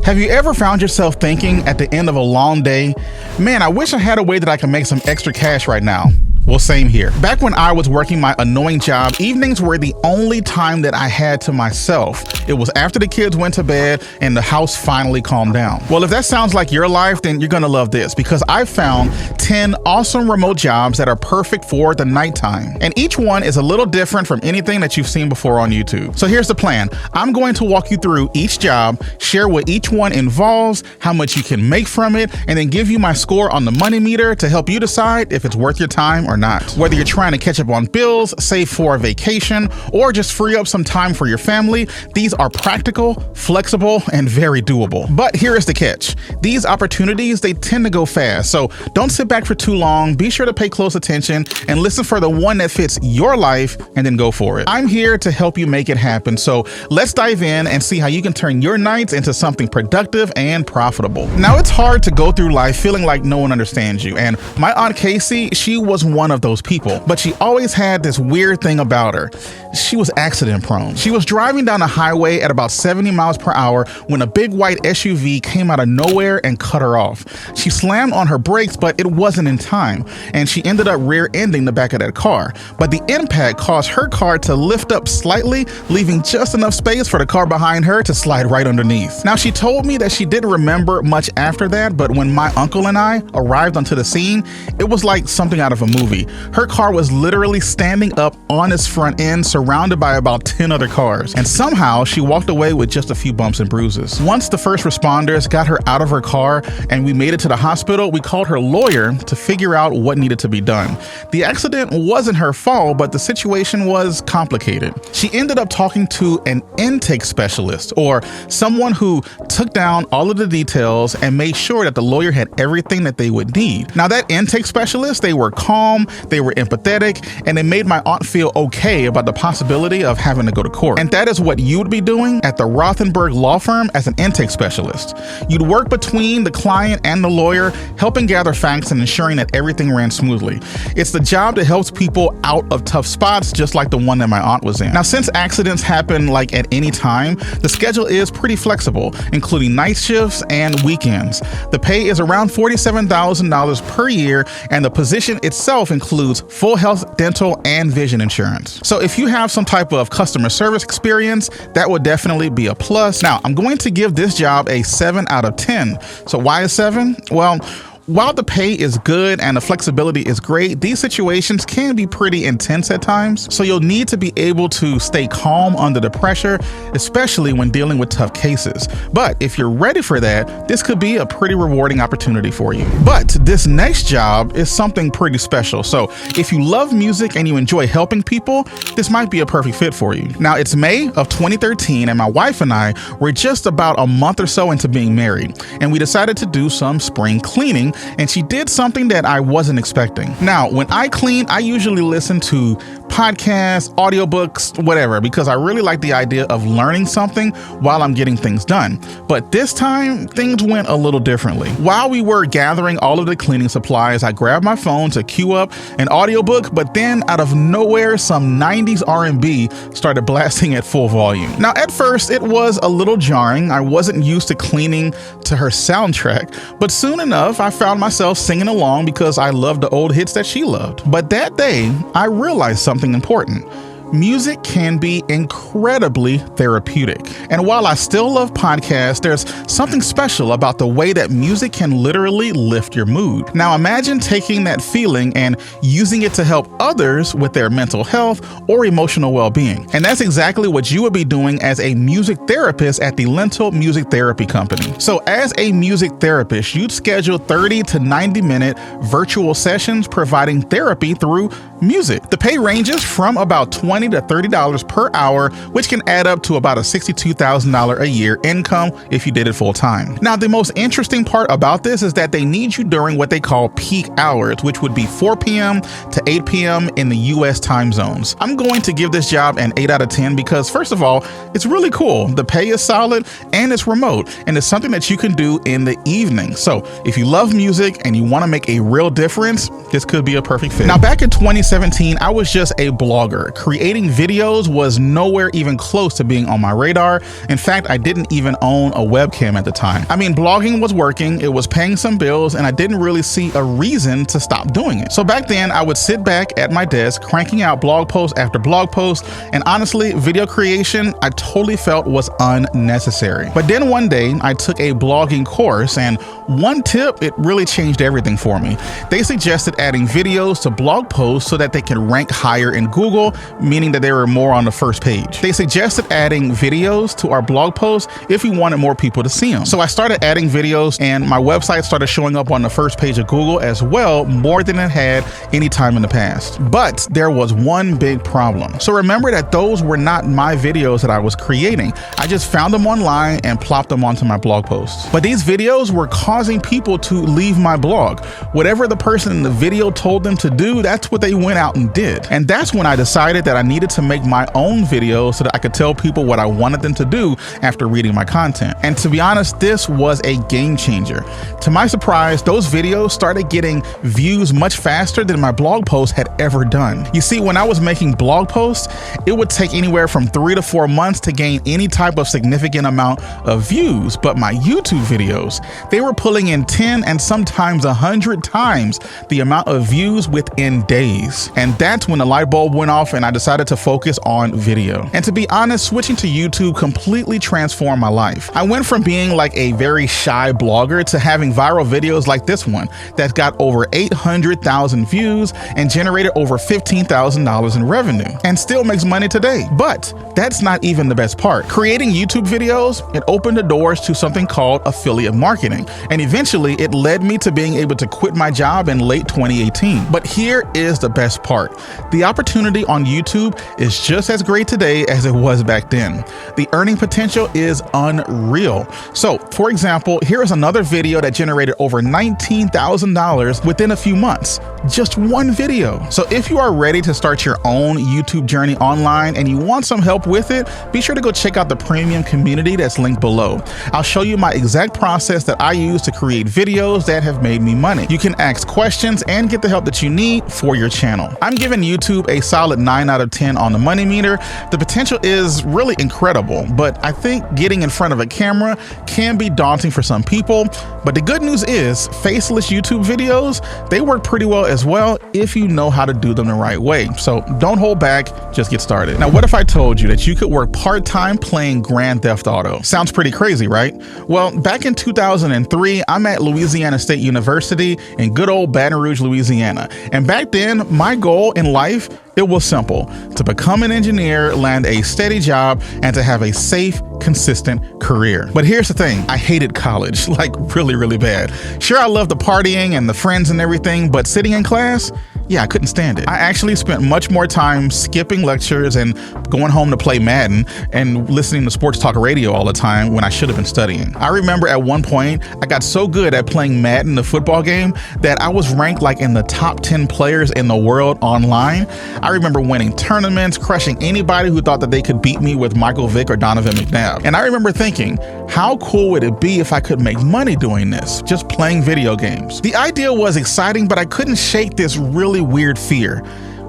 Have you ever found yourself thinking at the end of a long day, man, I wish I had a way that I can make some extra cash right now? Well, same here. Back when I was working my annoying job, evenings were the only time that I had to myself. It was after the kids went to bed and the house finally calmed down. Well, if that sounds like your life, then you're gonna love this, because I found 10 awesome remote jobs that are perfect for the nighttime. And each one is a little different from anything that you've seen before on YouTube. So here's the plan. I'm going to walk you through each job, share what each one involves, how much you can make from it, and then give you my score on the money meter to help you decide if it's worth your time or not. Whether you're trying to catch up on bills, save for a vacation, or just free up some time for your family, these are practical, flexible, and very doable. But here is the catch. These opportunities, they tend to go fast, so don't sit back for too long. Be sure to pay close attention and listen for the one that fits your life and then go for it. I'm here to help you make it happen, so let's dive in and see how you can turn your nights into something productive and profitable. Now, it's hard to go through life feeling like no one understands you, and my Aunt Casey, she was one of those people, but she always had this weird thing about her. She was accident prone. She was driving down the highway at about 70 miles per hour when a big white SUV came out of nowhere and cut her off. She slammed on her brakes, but it wasn't in time, and she ended up rear-ending the back of that car. But the impact caused her car to lift up slightly, leaving just enough space for the car behind her to slide right underneath. Now, she told me that she didn't remember much after that, but when my uncle and I arrived onto the scene, it was like something out of a movie. Her car was literally standing up on its front end, surrounded by about 10 other cars, and somehow she walked away with just a few bumps and bruises. Once the first responders got her out of her car and we made it to the hospital, we called her lawyer to figure out what needed to be done. The accident wasn't her fault, but the situation was complicated. She ended up talking to an intake specialist, or someone who took down all of the details and made sure that the lawyer had everything that they would need. Now, that intake specialist, they were calm, they were empathetic, and they made my aunt feel okay about the possibility of having to go to court. And that is what you would be doing at the Rothenberg law firm as an intake specialist. You'd work between the client and the lawyer, helping gather facts and ensuring that everything ran smoothly. It's the job that helps people out of tough spots, just like the one that my aunt was in. Now, since accidents happen like at any time, the schedule is pretty flexible, including night shifts and weekends. The pay is around $47,000 per year, and the position itself includes full health, dental, and vision insurance. So if you have some type of customer service experience, that would definitely be a plus. Now, I'm going to give this job a 7 out of 10. So why a 7? Well, while the pay is good and the flexibility is great, these situations can be pretty intense at times. So you'll need to be able to stay calm under the pressure, especially when dealing with tough cases. But if you're ready for that, this could be a pretty rewarding opportunity for you. But this next job is something pretty special. So if you love music and you enjoy helping people, this might be a perfect fit for you. Now, it's May of 2013, and my wife and I were just about a month or so into being married, and we decided to do some spring cleaning, and she did something that I wasn't expecting. Now, when I clean, I usually listen to podcasts, audiobooks, whatever, because I really like the idea of learning something while I'm getting things done. But this time, things went a little differently. While we were gathering all of the cleaning supplies, I grabbed my phone to queue up an audiobook, but then out of nowhere, some 90s R&B started blasting at full volume. Now, at first, it was a little jarring. I wasn't used to cleaning to her soundtrack, but soon enough, I found myself singing along because I loved the old hits that she loved. But that day, I realized something important. Music can be incredibly therapeutic. And while I still love podcasts, there's something special about the way that music can literally lift your mood. Now imagine taking that feeling and using it to help others with their mental health or emotional well-being. And that's exactly what you would be doing as a music therapist at the Lentil Music Therapy Company. So as a music therapist, you'd schedule 30 to 90-minute virtual sessions providing therapy through music. The pay ranges from about $20 to $30 per hour, which can add up to about a $62,000 a year income if you did it full time. Now, the most interesting part about this is that they need you during what they call peak hours, which would be 4 p.m. to 8 p.m. in the US time zones. I'm going to give this job an 8 out of 10 because, first of all, it's really cool. The pay is solid and it's remote, and it's something that you can do in the evening. So if you love music and you want to make a real difference, this could be a perfect fit. Now, back in 2017, I was just a blogger, creating creating videos was nowhere even close to being on my radar. In fact, I didn't even own a webcam at the time. I mean, blogging was working, it was paying some bills, and I didn't really see a reason to stop doing it. So back then, I would sit back at my desk, cranking out blog post after blog post, and honestly, video creation, I totally felt was unnecessary. But then one day, I took a blogging course, and one tip, it really changed everything for me. They suggested adding videos to blog posts so that they can rank higher in Google, meaning that they were more on the first page. They suggested adding videos to our blog posts if we wanted more people to see them. So I started adding videos, and my website started showing up on the first page of Google as well, more than it had any time in the past. But there was one big problem. So remember that those were not my videos that I was creating. I just found them online and plopped them onto my blog posts. But these videos were causing people to leave my blog. Whatever the person in the video told them to do, that's what they went out and did. And that's when I decided that I needed to make my own videos so that I could tell people what I wanted them to do after reading my content. And to be honest, this was a game changer. To my surprise, those videos started getting views much faster than my blog posts had ever done. You see, when I was making blog posts, it would take anywhere from 3 to 4 months to gain any type of significant amount of views. But my YouTube videos, they were pulling in 10 and sometimes 100 times the amount of views within days. And that's when the light bulb went off and I decided to focus on video. And to be honest, switching to YouTube completely transformed my life. I went from being like a very shy blogger to having viral videos like this one that got over 800,000 views and generated over $15,000 in revenue and still makes money today. But that's not even the best part. Creating YouTube videos, it opened the doors to something called affiliate marketing. And eventually it led me to being able to quit my job in late 2018. But here is the best part. The opportunity on YouTube is just as great today as it was back then. The earning potential is unreal. So for example, here is another video that generated over $19,000 within a few months. Just one video. So if you are ready to start your own YouTube journey online and you want some help with it, be sure to go check out the premium community that's linked below. I'll show you my exact process that I use to create videos that have made me money. You can ask questions and get the help that you need for your channel. I'm giving YouTube a solid 9 out of 10 on the money meter. The potential is really incredible, but I think getting in front of a camera can be daunting for some people. But the good news is Faceless YouTube videos, they work pretty well as well if you know how to do them the right way. So don't hold back, just get started. Now, what if I told you that you could work part-time playing Grand Theft Auto? Sounds pretty crazy, right? Well, back in 2003, I'm at Louisiana State University in good old Baton Rouge, Louisiana. And back then, my goal in life, it was simple: to become an engineer, land a steady job, and to have a safe, consistent career. But here's the thing, I hated college, like really, really bad. Sure, I loved the partying and the friends and everything, but sitting in class, yeah, I couldn't stand it. I actually spent much more time skipping lectures and going home to play Madden and listening to sports talk radio all the time when I should have been studying. I remember at one point, I got so good at playing Madden, the football game, that I was ranked like in the top 10 players in the world online. I remember winning tournaments, crushing anybody who thought that they could beat me with Michael Vick or Donovan McNabb. And I remember thinking, how cool would it be if I could make money doing this, just playing video games? The idea was exciting, but I couldn't shake this really weird fear.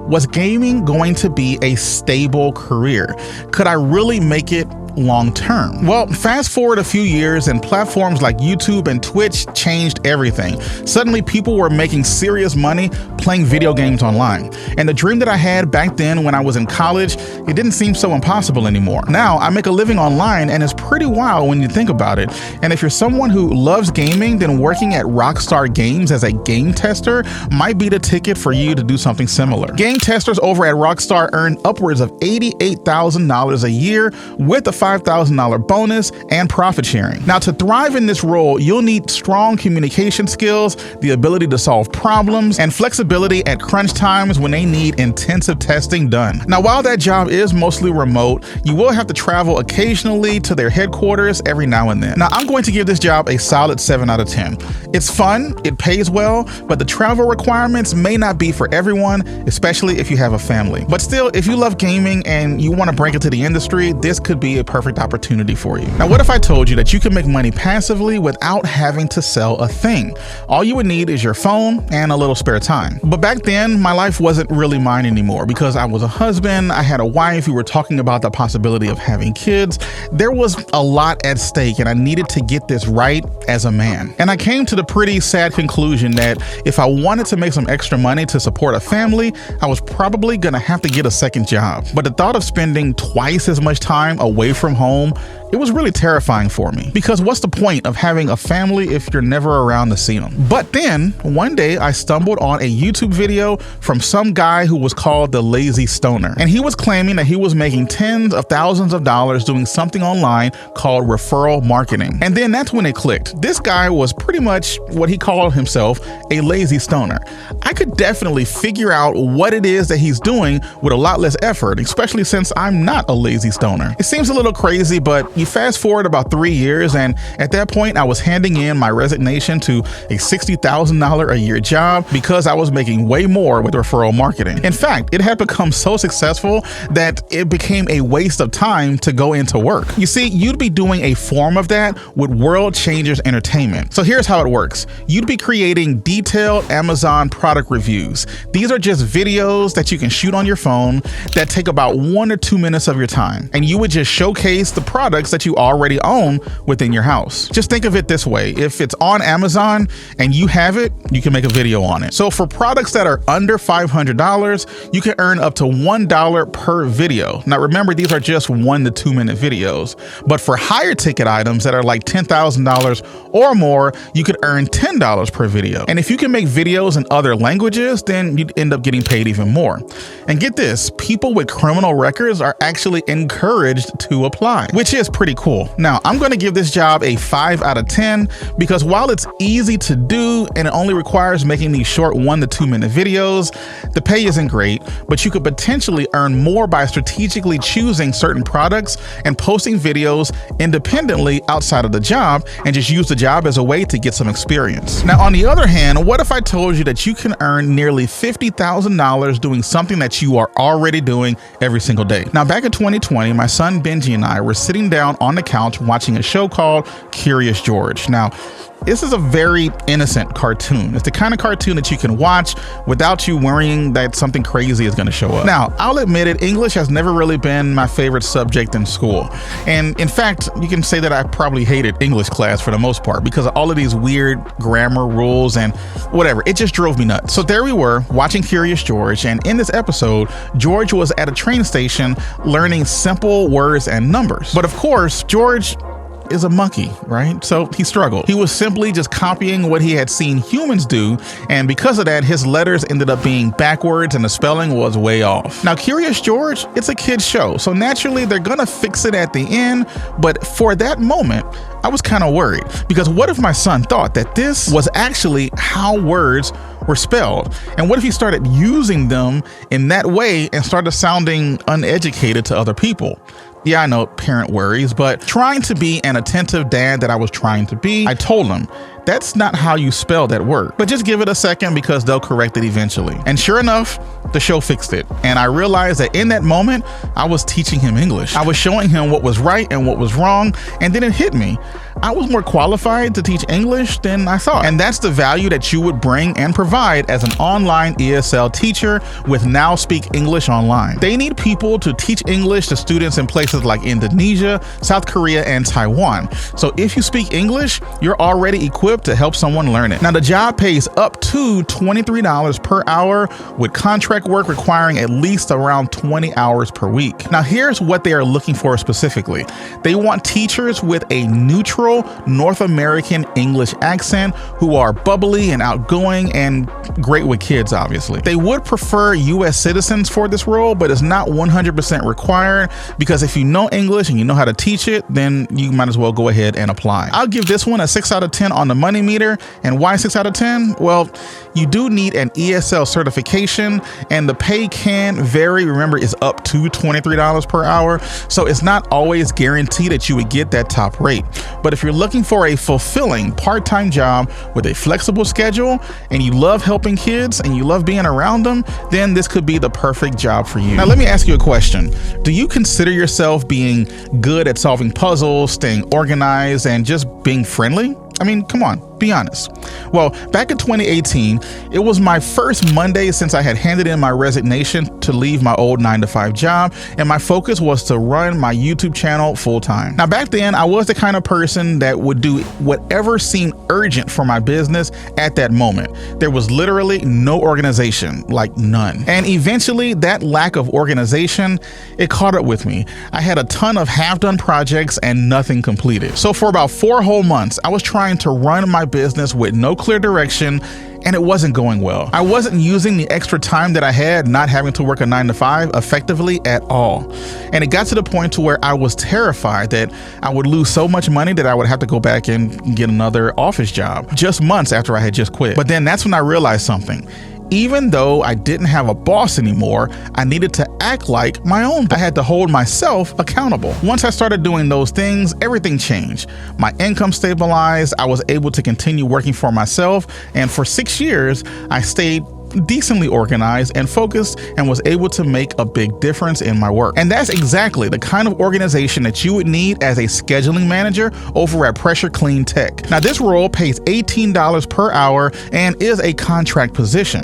Was gaming going to be a stable career? Could I really make it long term? Well, fast forward a few years and platforms like YouTube and Twitch changed everything. Suddenly people were making serious money playing video games online. And the dream that I had back then when I was in college, it didn't seem so impossible anymore. Now I make a living online and it's pretty wild when you think about it. And if you're someone who loves gaming, then working at Rockstar Games as a game tester might be the ticket for you to do something similar. Game testers over at Rockstar earn upwards of $88,000 a year with a $5,000 bonus and profit sharing. Now, to thrive in this role, you'll need strong communication skills, the ability to solve problems, and flexibility at crunch times when they need intensive testing done. Now, while that job is mostly remote, you will have to travel occasionally to their headquarters every now and then. Now, I'm going to give this job a solid 7 out of 10. It's fun, it pays well, but the travel requirements may not be for everyone, especially if you have a family. But still, if you love gaming and you want to break into the industry, this could be a perfect opportunity for you. Now, what if I told you that you can make money passively without having to sell a thing? All you would need is your phone and a little spare time. But back then, my life wasn't really mine anymore because I was a husband, I had a wife, we were talking about the possibility of having kids. There was a lot at stake and I needed to get this right as a man. And I came to the pretty sad conclusion that if I wanted to make some extra money to support a family, I was probably gonna have to get a second job. But the thought of spending twice as much time away from home, it was really terrifying for me, because what's the point of having a family if you're never around to see them? But then one day I stumbled on a YouTube video from some guy who was called the Lazy Stoner, and he was claiming that he was making tens of thousands of dollars doing something online called referral marketing. And then that's when it clicked. This guy was pretty much what he called himself, a lazy stoner. I could definitely figure out what it is that he's doing with a lot less effort, especially since I'm not a lazy stoner. It seems a little crazy, but you fast forward about 3 years, and at that point I was handing in my resignation to a $60,000 a year job because I was making way more with referral marketing. In fact, it had become so successful that it became a waste of time to go into work. You see, you'd be doing a form of that with World Changers Entertainment. So here's how it works. You'd be creating detailed Amazon product reviews. These are just videos that you can shoot on your phone that take about 1 or 2 minutes of your time. And you would just showcase the products that you already own within your house. Just think of it this way. If it's on Amazon and you have it, you can make a video on it. So for products that are under $500, you can earn up to $1 per video. Now remember, these are just 1 to 2 minute videos. But for higher ticket items that are like $10,000 or more, you could earn $10 per video. And if you can make videos in other languages, then you'd end up getting paid even more. And get this, people with criminal records are actually encouraged to apply, which is pretty cool. Now, I'm going to give this job a 5 out of 10 because while it's easy to do and it only requires making these short 1 to 2 minute videos, the pay isn't great, but you could potentially earn more by strategically choosing certain products and posting videos independently outside of the job and just use the job as a way to get some experience. Now, on the other hand, what if I told you that you can earn nearly $50,000 doing something that you are already doing every single day? Now, back in 2020, my son Benji and I were sitting down on the couch watching a show called Curious George. Now, this is a very innocent cartoon. It's the kind of cartoon that you can watch without you worrying that something crazy is going to show up. Now, I'll admit it, English has never really been my favorite subject in school. And in fact, you can say that I probably hated English class for the most part because of all of these weird grammar rules and whatever. It just drove me nuts. So there we were watching Curious George, and in this episode, George was at a train station learning simple words and numbers. But of course, George is a monkey, right? So he struggled. He was simply just copying what he had seen humans do, and because of that, his letters ended up being backwards and the spelling was way off. Now, Curious George, it's a kid's show, so naturally they're gonna fix it at the end, but for that moment, I was kind of worried, because what if my son thought that this was actually how words were spelled? And what if he started using them in that way and started sounding uneducated to other people? Yeah, I know, parent worries, but trying to be an attentive dad that I was trying to be, I told him, that's not how you spell that word, but just give it a second because they'll correct it eventually. And sure enough, the show fixed it. And I realized that in that moment, I was teaching him English. I was showing him what was right and what was wrong. And then it hit me. I was more qualified to teach English than I thought. And that's the value that you would bring and provide as an online ESL teacher with Now Speak English Online. They need people to teach English to students in places like Indonesia, South Korea, and Taiwan. So if you speak English, you're already equipped to help someone learn it. Now, the job pays up to $23 per hour with contract work requiring at least around 20 hours per week. Now, here's what they are looking for specifically. They want teachers with a neutral North American English accent who are bubbly and outgoing and great with kids, obviously. They would prefer US citizens for this role, but it's not 100% required because if you know English and you know how to teach it, then you might as well go ahead and apply. I'll give this one a 6 out of 10 on the money meter. And why 6 out of 10? Well, you do need an ESL certification, and the pay can vary. Remember, it's up to $23 per hour. So it's not always guaranteed that you would get that top rate. But if you're looking for a fulfilling part-time job with a flexible schedule, and you love helping kids and you love being around them, then this could be the perfect job for you. Now, let me ask you a question. Do you consider yourself being good at solving puzzles, staying organized, and just being friendly? I mean, come on, be honest. Well, back in 2018, it was my first Monday since I had handed in my resignation to leave my old 9-to-5 job, and my focus was to run my YouTube channel full time. Now, back then, I was the kind of person that would do whatever seemed urgent for my business at that moment. There was literally no organization, like none. And eventually, that lack of organization, it caught up with me. I had a ton of half-done projects and nothing completed. So for about 4 whole months, I was trying to run my business with no clear direction, and it wasn't going well. I wasn't using the extra time that I had not having to work a 9-to-5 effectively at all. And it got to the point to where I was terrified that I would lose so much money that I would have to go back and get another office job just months after I had just quit. But then that's when I realized something. Even though I didn't have a boss anymore, I needed to act like my own. I had to hold myself accountable. Once I started doing those things, everything changed. My income stabilized. I was able to continue working for myself. And for 6 years, I stayed decently organized and focused and was able to make a big difference in my work. And that's exactly the kind of organization that you would need as a scheduling manager over at Pressure Clean Tech. Now, this role pays $18 per hour and is a contract position.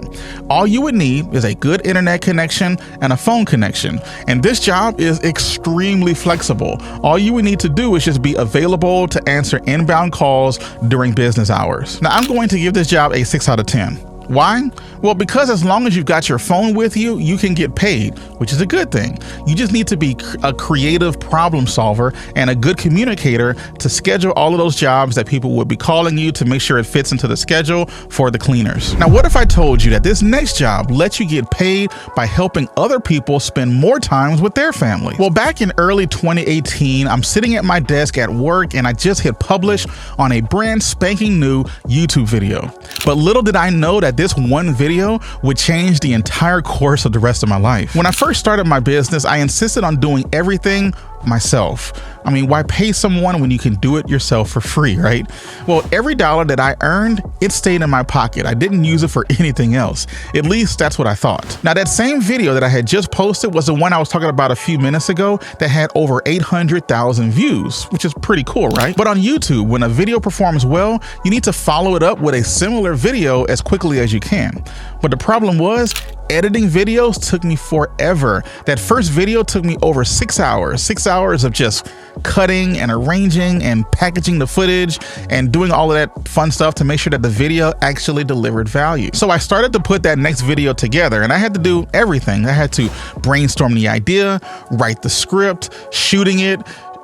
All you would need is a good internet connection and a phone connection. And this job is extremely flexible. All you would need to do is just be available to answer inbound calls during business hours. Now, I'm going to give this job a 6 out of 10. Why? Well, because as long as you've got your phone with you, you can get paid, which is a good thing. You just need to be a creative problem solver and a good communicator to schedule all of those jobs that people would be calling you to make sure it fits into the schedule for the cleaners. Now, what if I told you that this next job lets you get paid by helping other people spend more time with their family? Well, back in early 2018, I'm sitting at my desk at work and I just hit publish on a brand spanking new YouTube video. But little did I know that this one video would change the entire course of the rest of my life. When I first started my business, I insisted on doing everything myself. I mean, why pay someone when you can do it yourself for free, right? Well, every dollar that I earned, it stayed in my pocket. I didn't use it for anything else. At least that's what I thought. Now, that same video that I had just posted was the one I was talking about a few minutes ago that had over 800,000 views, which is pretty cool, right? But on YouTube, when a video performs well, you need to follow it up with a similar video as quickly as you can. But the problem was, editing videos took me forever. That first video took me over 6 hours. 6 hours of just cutting and arranging and packaging the footage and doing all of that fun stuff to make sure that the video actually delivered value. So I started to put that next video together, and I had to do everything. I had to brainstorm the idea, write the script, shooting it,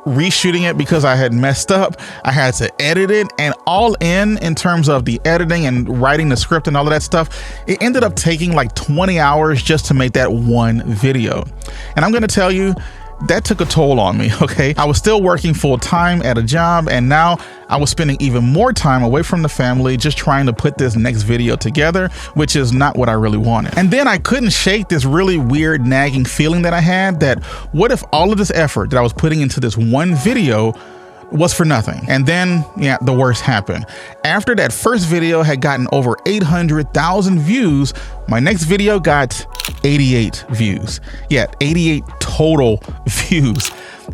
reshooting it because I had messed up. I had to edit it, and all in terms of the editing and writing the script and all of that stuff, it ended up taking like 20 hours just to make that one video. And I'm going to tell you, that took a toll on me, okay? I was still working full time at a job, and now I was spending even more time away from the family just trying to put this next video together, which is not what I really wanted. And then I couldn't shake this really weird nagging feeling that I had that what if all of this effort that I was putting into this one video was for nothing? And then, yeah, the worst happened. After that first video had gotten over 800,000 views, my next video got 88 views. Yeah, 88 total views.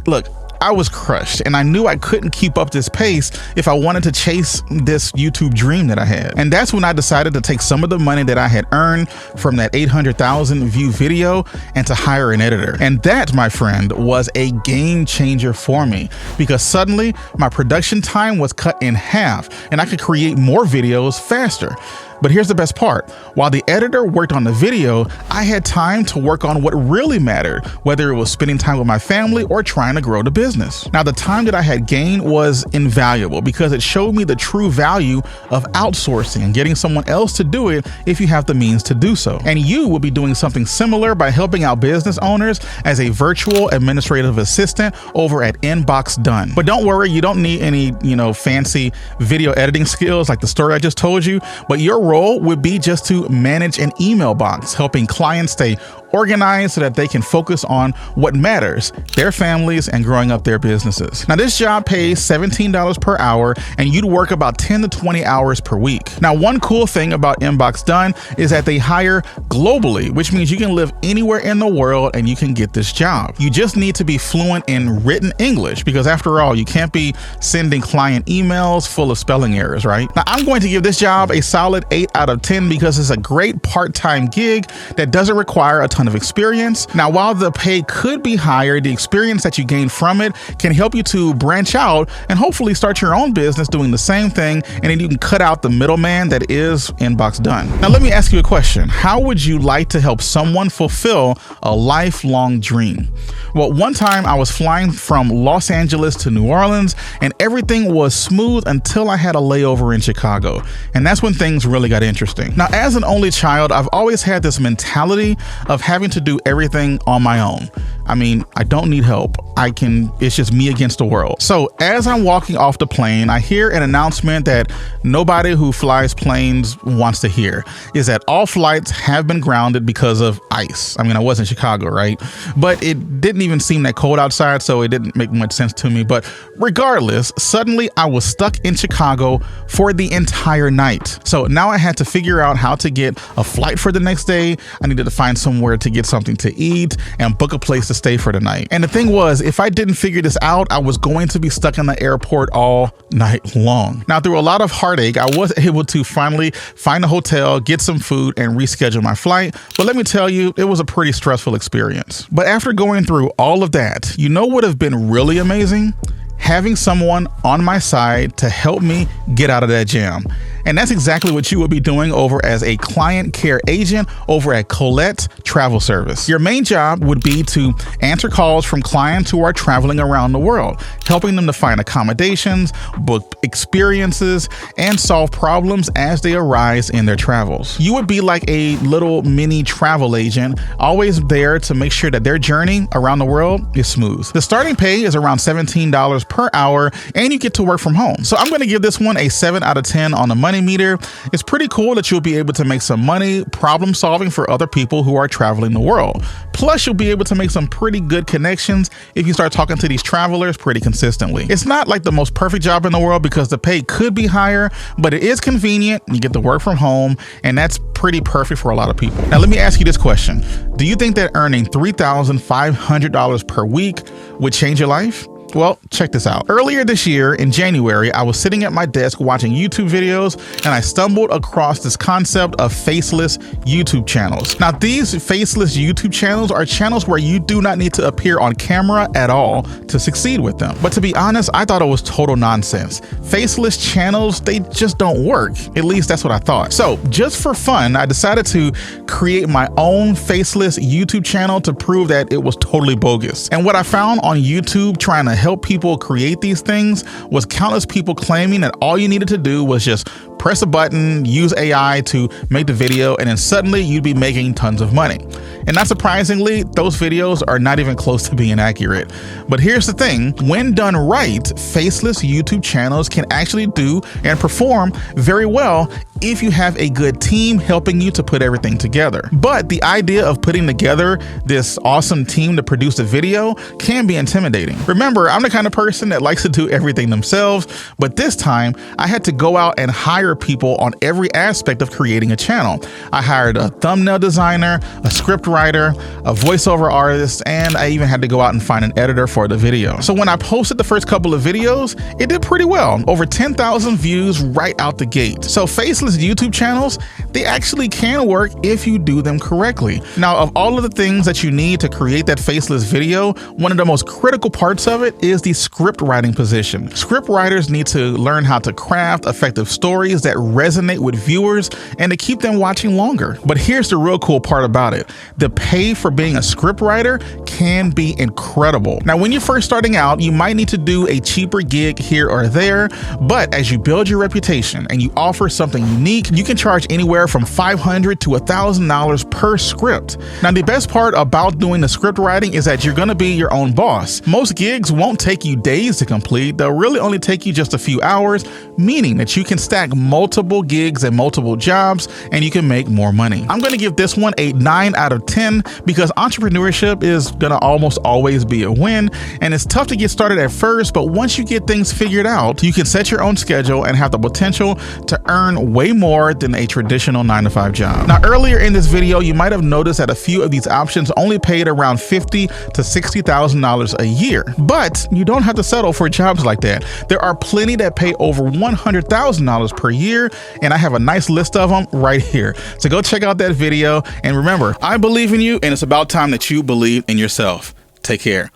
Look, I was crushed, and I knew I couldn't keep up this pace if I wanted to chase this YouTube dream that I had. And that's when I decided to take some of the money that I had earned from that 800,000 view video and to hire an editor. And that, my friend, was a game changer for me, because suddenly my production time was cut in half and I could create more videos faster. But here's the best part. While the editor worked on the video, I had time to work on what really mattered, whether it was spending time with my family or trying to grow the business. Now, the time that I had gained was invaluable because it showed me the true value of outsourcing and getting someone else to do it if you have the means to do so. And you will be doing something similar by helping out business owners as a virtual administrative assistant over at Inbox Done. But don't worry, you don't need any, fancy video editing skills like the story I just told you, but your role would be just to manage an email box, helping clients stay organized so that they can focus on what matters, their families, and growing up their businesses. Now, this job pays $17 per hour, and you'd work about 10 to 20 hours per week. Now, one cool thing about Inbox Done is that they hire globally, which means you can live anywhere in the world and you can get this job. You just need to be fluent in written English because, after all, you can't be sending client emails full of spelling errors, right? Now, I'm going to give this job a solid 8 out of 10 because it's a great part-time gig that doesn't require a ton of experience. Now, while the pay could be higher, the experience that you gain from it can help you to branch out and hopefully start your own business doing the same thing, and then you can cut out the middleman that is Inbox Done. Now, let me ask you a question. How would you like to help someone fulfill a lifelong dream? Well, one time I was flying from Los Angeles to New Orleans and everything was smooth until I had a layover in Chicago. And that's when things really got interesting. Now, as an only child, I've always had this mentality of having to do everything on my own. I mean, I don't need help. It's just me against the world. So as I'm walking off the plane, I hear an announcement that nobody who flies planes wants to hear, is that all flights have been grounded because of ice. I mean, I was in Chicago, right? But it didn't even seem that cold outside, so it didn't make much sense to me. But regardless, suddenly I was stuck in Chicago for the entire night. So now I had to figure out how to get a flight for the next day. I needed to find somewhere to get something to eat and book a place to stay for the night. And the thing was, if I didn't figure this out, I was going to be stuck in the airport all night long. Now, through a lot of heartache, I was able to finally find a hotel, get some food, and reschedule my flight. But let me tell you, it was a pretty stressful experience. But after going through all of that, you know what would have been really amazing? Having someone on my side to help me get out of that jam. And that's exactly what you will be doing over as a client care agent over at Colette Travel Service. Your main job would be to answer calls from clients who are traveling around the world, helping them to find accommodations, book experiences, and solve problems as they arise in their travels. You would be like a little mini travel agent, always there to make sure that their journey around the world is smooth. The starting pay is around $17 per hour, and you get to work from home. So I'm going to give this one a 7 out of 10 on the money meter. It's pretty cool that you'll be able to make some money problem solving for other people who are traveling the world. Plus, you'll be able to make some pretty good connections if you start talking to these travelers pretty consistently. It's not like the most perfect job in the world because the pay could be higher, but it is convenient. You get to work from home, and that's pretty perfect for a lot of people. Now, let me ask you this question. Do you think that earning $3,500 per week would change your life? Well, check this out. Earlier this year in January, I was sitting at my desk watching YouTube videos and I stumbled across this concept of faceless YouTube channels. Now, these faceless YouTube channels are channels where you do not need to appear on camera at all to succeed with them. But to be honest, I thought it was total nonsense. Faceless channels, they just don't work. At least that's what I thought. So just for fun, I decided to create my own faceless YouTube channel to prove that it was totally bogus. And what I found on YouTube trying to help people create these things was countless people claiming that all you needed to do was just press a button, use AI to make the video, and then suddenly you'd be making tons of money. And not surprisingly, those videos are not even close to being accurate. But here's the thing, when done right, faceless YouTube channels can actually do and perform very well if you have a good team helping you to put everything together. But the idea of putting together this awesome team to produce a video can be intimidating. Remember, I'm the kind of person that likes to do everything themselves, but this time I had to go out and hire people on every aspect of creating a channel. I hired a thumbnail designer, a script writer, a voiceover artist, and I even had to go out and find an editor for the video. So when I posted the first couple of videos, it did pretty well. Over 10,000 views right out the gate. So faceless YouTube channels, they actually can work if you do them correctly. Now, of all of the things that you need to create that faceless video, one of the most critical parts of it is the script writing position. Script writers need to learn how to craft effective stories that resonate with viewers and to keep them watching longer. But here's the real cool part about it. The pay for being a script writer can be incredible. Now, when you're first starting out, you might need to do a cheaper gig here or there, but as you build your reputation and you offer something unique, you can charge anywhere from $500 to $1,000 per script. Now, the best part about doing the script writing is that you're going to be your own boss. Most gigs won't take you days to complete. They'll really only take you just a few hours, meaning that you can stack multiple gigs and multiple jobs and you can make more money. I'm going to give this one a 9 out of 10 because entrepreneurship is going to almost always be a win, and it's tough to get started at first, but once you get things figured out, you can set your own schedule and have the potential to earn way more than a traditional 9-to-5 job. Now, earlier in this video, you might have noticed that a few of these options only paid around $50,000 to $60,000 a year, but you don't have to settle for jobs like that. There are plenty that pay over $100,000 per year, and I have a nice list of them right here. So go check out that video, and remember, I believe in you, and it's about time that you believe in yourself. Take care.